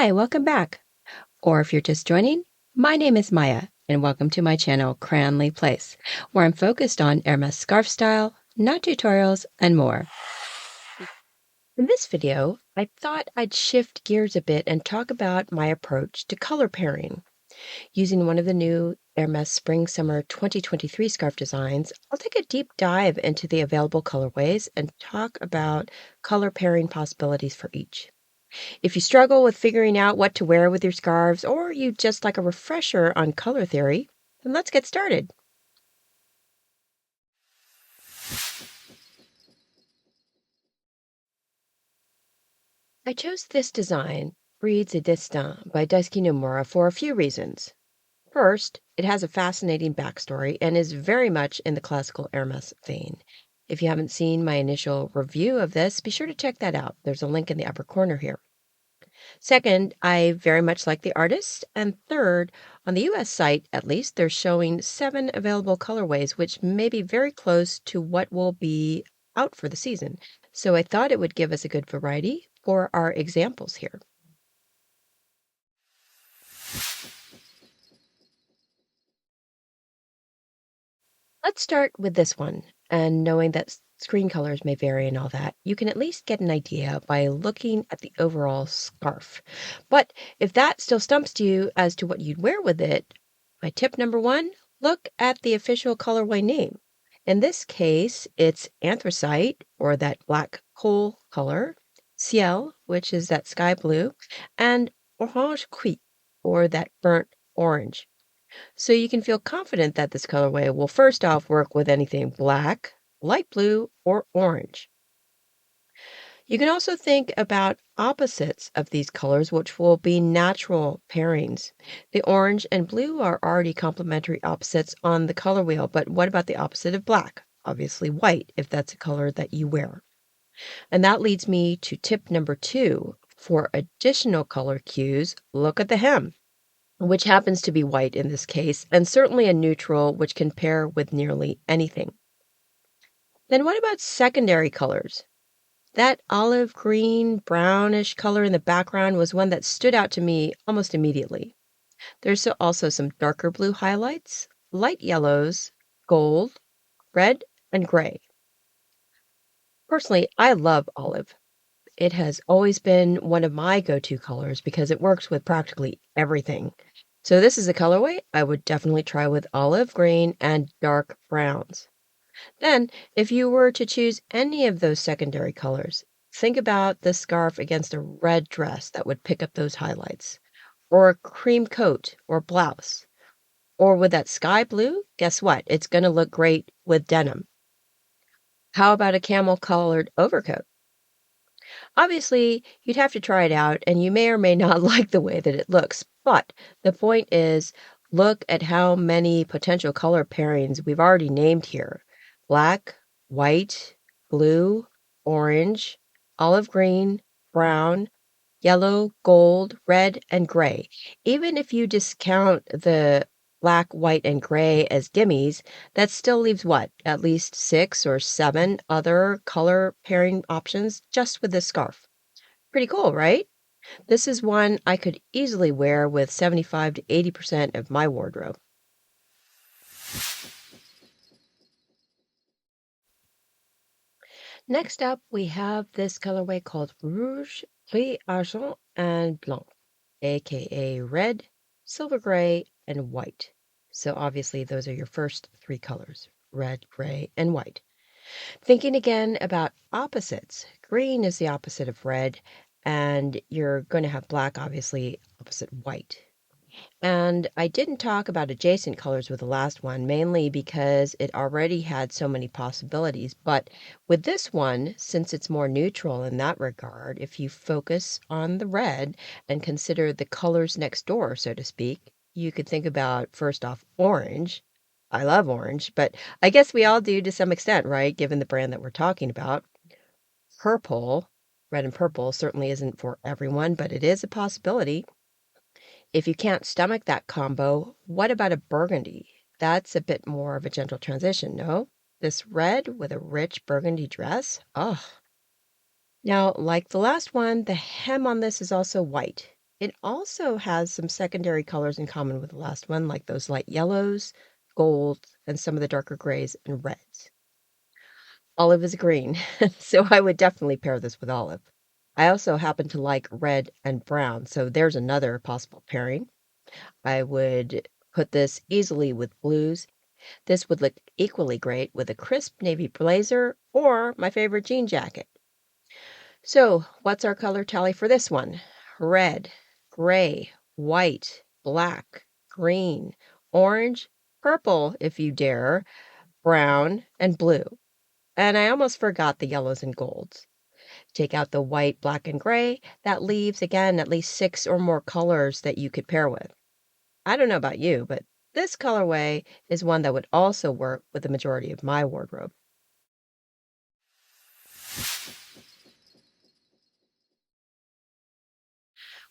Hi, welcome back. Or if you're just joining, my name is Maya, and welcome to my channel, Cranleyplace, where I'm focused on Hermès scarf style, knot tutorials, and more. In this video, I thought I'd shift gears a bit and talk about my approach to color pairing. Using one of the new Hermès Spring Summer 2023 scarf designs, I'll take a deep dive into the available colorways and talk about color pairing possibilities for each. If you struggle with figuring out what to wear with your scarves, or you just like a refresher on color theory, then let's get started. I chose this design, Breeds et Destin by Daiske Nomura, for a few reasons. First, it has a fascinating backstory and is very much in the classical Hermès vein. If you haven't seen my initial review of this, be sure to check that out. There's a link in the upper corner here. Second, I very much like the artist. And third, on the US site, at least, they're showing 7 available colorways, which may be very close to what will be out for the season. So I thought it would give us a good variety for our examples here. Let's start with this one, and knowing that screen colors may vary and all that, you can at least get an idea by looking at the overall scarf. But if that still stumps you as to what you'd wear with it, my tip number 1, look at the official colorway name. In this case, it's Anthracite, or that black coal color, Ciel, which is that sky blue, and Orange Cuit, or that burnt orange. So you can feel confident that this colorway will first off work with anything black, light blue, or orange. You can also think about opposites of these colors, which will be natural pairings. The orange and blue are already complementary opposites on the color wheel, but what about the opposite of black? Obviously white, if that's a color that you wear. And that leads me to tip number 2. For additional color cues, look at the hem, which happens to be white in this case, and certainly a neutral, which can pair with nearly anything. Then what about secondary colors? That olive green, brownish color in the background was one that stood out to me almost immediately. There's also some darker blue highlights, light yellows, gold, red, and gray. Personally, I love olive. It has always been one of my go-to colors because it works with practically everything. So this is a colorway I would definitely try with olive green and dark browns. Then, if you were to choose any of those secondary colors, think about the scarf against a red dress that would pick up those highlights, or a cream coat or blouse. Or with that sky blue, guess what? It's going to look great with denim. How about a camel-colored overcoat? Obviously, you'd have to try it out, and you may or may not like the way that it looks. But the point is, look at how many potential color pairings we've already named here. Black, white, blue, orange, olive green, brown, yellow, gold, red, and gray. Even if you discount the black, white, and gray as gimmies, that still leaves what? At least 6 or 7 other color pairing options just with this scarf. Pretty cool, right? This is one I could easily wear with 75 to 80% of my wardrobe. Next up, we have this colorway called Rouge, Gris Argent, and Blanc, aka red, silver gray, and white. So obviously those are your first 3 colors, red, gray, and white. Thinking again about opposites, green is the opposite of red, and you're going to have black, obviously, opposite white. And I didn't talk about adjacent colors with the last one, mainly because it already had so many possibilities. But with this one, since it's more neutral in that regard, if you focus on the red and consider the colors next door, so to speak, you could think about, first off, orange. I love orange, but I guess we all do to some extent, right, given the brand that we're talking about. Purple, red and purple, certainly isn't for everyone, but it is a possibility. If you can't stomach that combo, what about a burgundy? That's a bit more of a gentle transition, no? This red with a rich burgundy dress? Oh. Now, like the last one, the hem on this is also white. It also has some secondary colors in common with the last one, like those light yellows, golds, and some of the darker grays and reds. Olive is green, so I would definitely pair this with olive. I also happen to like red and brown, so there's another possible pairing. I would put this easily with blues. This would look equally great with a crisp navy blazer or my favorite jean jacket. So, what's our color tally for this one? Red, gray, white, black, green, orange, purple, if you dare, brown, and blue. And I almost forgot the yellows and golds. Take out the white, black, and gray. That leaves, again, at least 6 or more colors that you could pair with. I don't know about you, but this colorway is one that would also work with the majority of my wardrobe.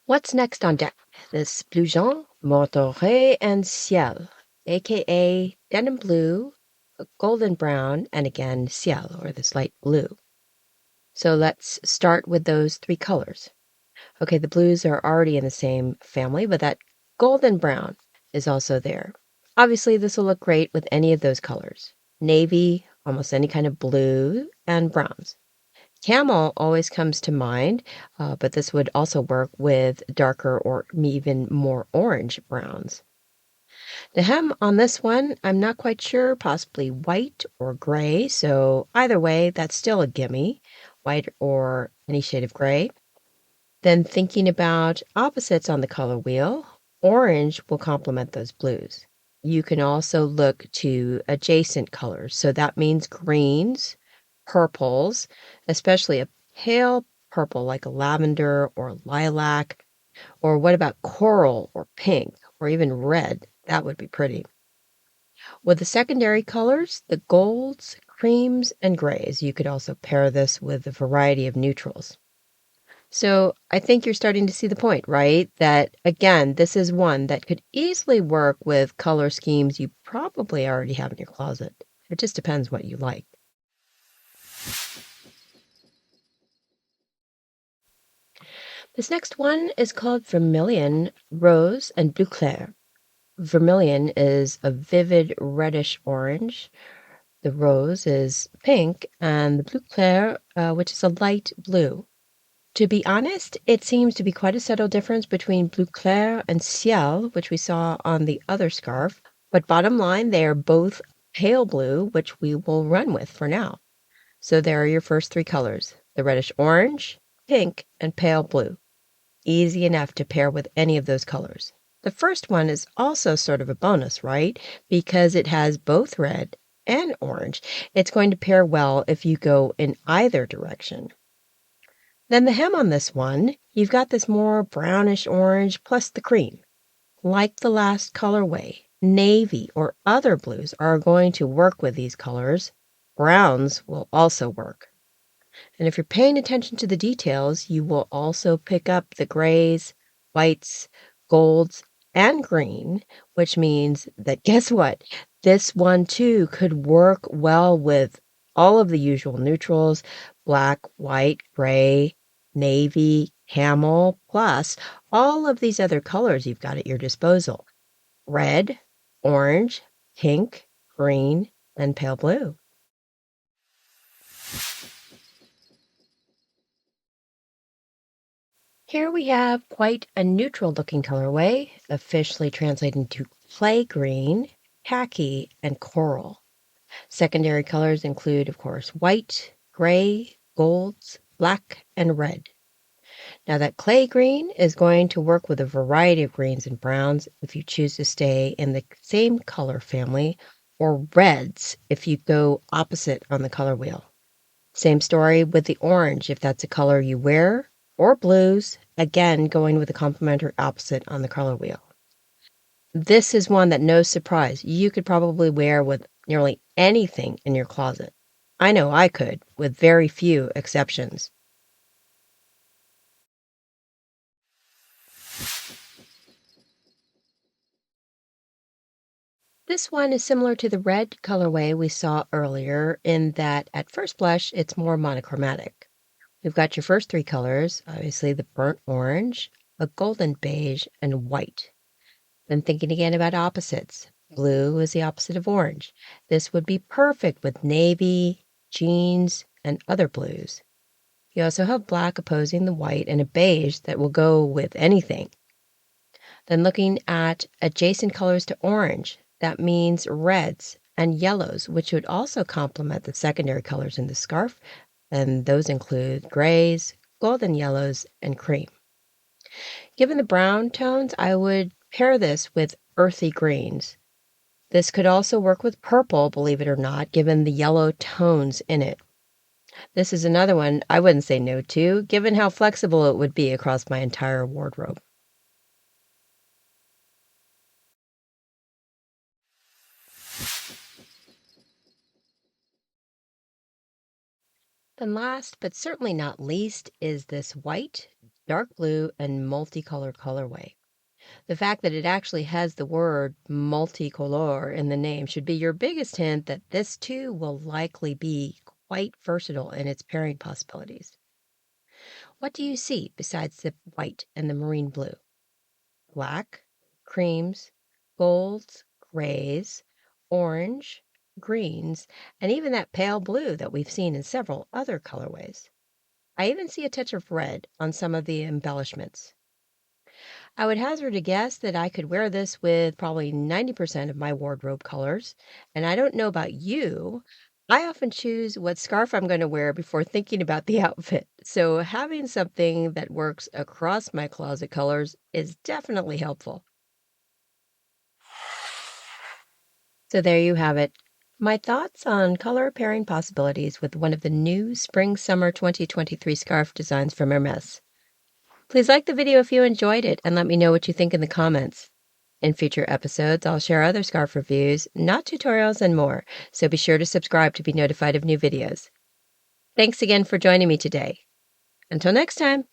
What's next on deck? This blue jean, Monterey, and ciel, aka denim blue, golden brown, and again ciel, or this light blue. So let's start with those 3 colors. Okay, the blues are already in the same family, but that golden brown is also there. Obviously, this will look great with any of those colors. Navy, almost any kind of blue, and browns. Camel always comes to mind, but this would also work with darker or even more orange browns. The hem on this one, I'm not quite sure, possibly white or gray, so either way, that's still a gimme, white or any shade of gray. Then thinking about opposites on the color wheel, orange will complement those blues. You can also look to adjacent colors, so that means greens, purples, especially a pale purple like a lavender or lilac, or what about coral or pink or even red? That would be pretty. With the secondary colors, the golds, creams, and grays, you could also pair this with a variety of neutrals. So I think you're starting to see the point, right? That again, this is one that could easily work with color schemes you probably already have in your closet. It just depends what you like. This next one is called Vermilion, Rose, and Bleu Clair. Vermilion is a vivid reddish orange. The rose is pink, and the Bleu Clair, which is a light blue. To be honest, it seems to be quite a subtle difference between Bleu Clair and Ciel, which we saw on the other scarf. But bottom line, they are both pale blue, which we will run with for now. So there are your first 3 colors, the reddish orange, pink, and pale blue. Easy enough to pair with any of those colors. The first one is also sort of a bonus, right? Because it has both red and orange. It's going to pair well if you go in either direction. Then the hem on this one, you've got this more brownish orange plus the cream. Like the last colorway, navy or other blues are going to work with these colors. Browns will also work. And if you're paying attention to the details, you will also pick up the grays, whites, golds, and green, which means that guess what? This one too could work well with all of the usual neutrals, black, white, gray, navy, camel, plus all of these other colors you've got at your disposal. Red, orange, pink, green, and pale blue. Here we have quite a neutral looking colorway, officially translated to clay green, khaki, and coral. Secondary colors include, of course, white, gray, golds, black, and red. Now that clay green is going to work with a variety of greens and browns if you choose to stay in the same color family, or reds if you go opposite on the color wheel. Same story with the orange if that's a color you wear, or blues, again going with a complementary opposite on the color wheel. This is one that, no surprise, you could probably wear with nearly anything in your closet. I know I could, with very few exceptions. This one is similar to the red colorway we saw earlier in that at first blush it's more monochromatic. We've got your first 3 colors, obviously the burnt orange, a golden beige, and white. Then thinking again about opposites. Blue is the opposite of orange. This would be perfect with navy, jeans, and other blues. You also have black opposing the white and a beige that will go with anything. Then looking at adjacent colors to orange, that means reds and yellows, which would also complement the secondary colors in the scarf, and those include grays, golden yellows, and cream. Given the brown tones, I would pair this with earthy greens. This could also work with purple, believe it or not, given the yellow tones in it. This is another one I wouldn't say no to, given how flexible it would be across my entire wardrobe. Then last, but certainly not least, is this white, dark blue, and multicolored colorway. The fact that it actually has the word multicolor in the name should be your biggest hint that this too will likely be quite versatile in its pairing possibilities. What do you see besides the white and the marine blue? Black, creams, golds, grays, orange, greens, and even that pale blue that we've seen in several other colorways. I even see a touch of red on some of the embellishments. I would hazard a guess that I could wear this with probably 90% of my wardrobe colors. And I don't know about you, I often choose what scarf I'm going to wear before thinking about the outfit. So having something that works across my closet colors is definitely helpful. So there you have it. My thoughts on color pairing possibilities with one of the new Spring-Summer 2023 scarf designs from Hermès. Please like the video if you enjoyed it and let me know what you think in the comments. In future episodes, I'll share other scarf reviews, not tutorials, and more, so be sure to subscribe to be notified of new videos. Thanks again for joining me today. Until next time.